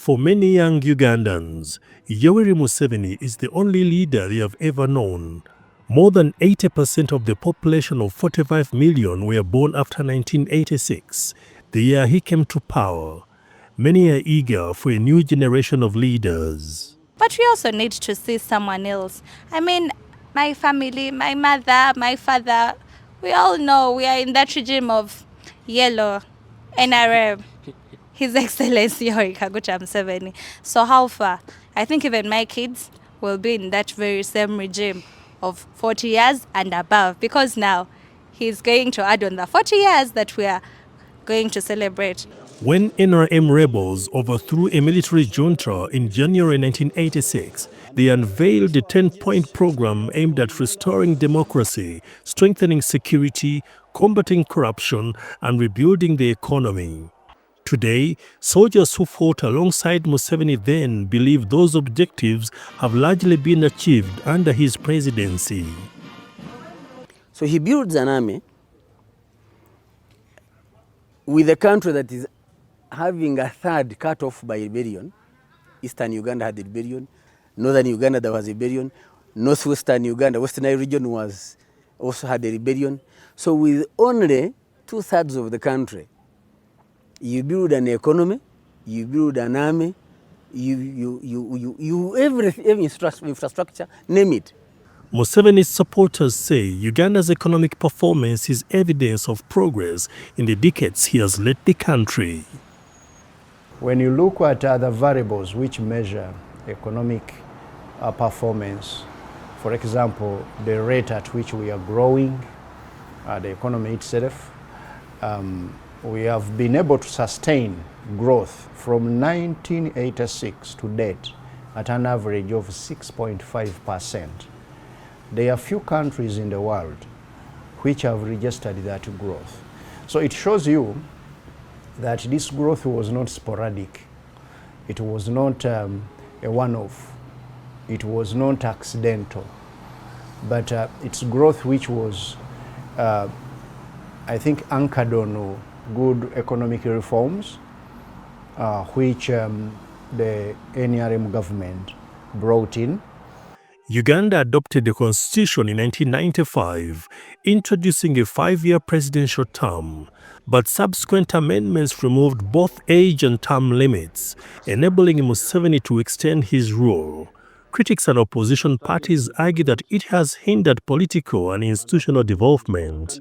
For many young Ugandans, Yoweri Museveni is the only leader they have ever known. More than 80% of the population of 45 million were born after 1986, the year he came to power. Many are eager for a new generation of leaders. But we also need to see someone else. I mean, my family, my mother, my father, we all know we are in that regime of yellow, NRM, His Excellency Yoweri Museveni. So how far? I think even my kids will be in that very same regime of 40 years and above, because now he's going to add on the 40 years that we are going to celebrate. When NRM rebels overthrew a military junta in January 1986, they unveiled a 10-point program aimed at restoring democracy, strengthening security, combating corruption, and rebuilding the economy. Today, soldiers who fought alongside Museveni then believe those objectives have largely been achieved under his presidency. So he builds an army with a country that is having a third cut off by rebellion. Eastern Uganda had a rebellion, Northern Uganda there was a rebellion, Northwestern Uganda, Western region also had a rebellion. So with only 2/3 of the country, you build an economy, you build an army, every infrastructure, name it. Museveni's supporters say Uganda's economic performance is evidence of progress in the decades he has led the country. When you look at the variables which measure economic performance, for example, the rate at which we are growing, the economy itself, we have been able to sustain growth from 1986 to date at an average of 6.5%. There are few countries in the world which have registered that growth. So it shows you that this growth was not sporadic. It was not a one-off. It was not accidental. But it's growth which was, I think, anchored on good economic reforms, which the NRM government brought in. Uganda adopted the constitution in 1995, introducing a 5-year presidential term, but subsequent amendments removed both age and term limits, enabling Museveni to extend his rule. Critics and opposition parties argue that it has hindered political and institutional development.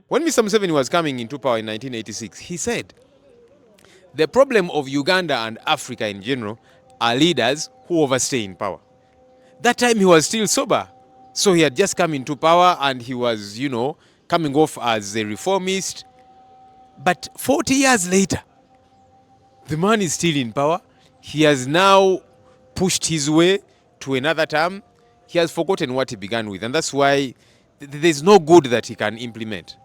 When Mr. Museveni was coming into power in 1986, he said, "The problem of Uganda and Africa in general are leaders who overstay in power." That time he was still sober. So he had just come into power and he was, coming off as a reformist. But 40 years later, the man is still in power. He has now pushed his way to another term. He has forgotten what he began with. And that's why there's no good that he can implement.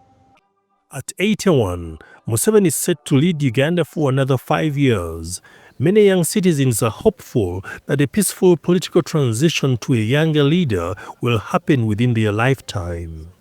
At 81, Museveni is set to lead Uganda for another 5 years. Many young citizens are hopeful that a peaceful political transition to a younger leader will happen within their lifetime.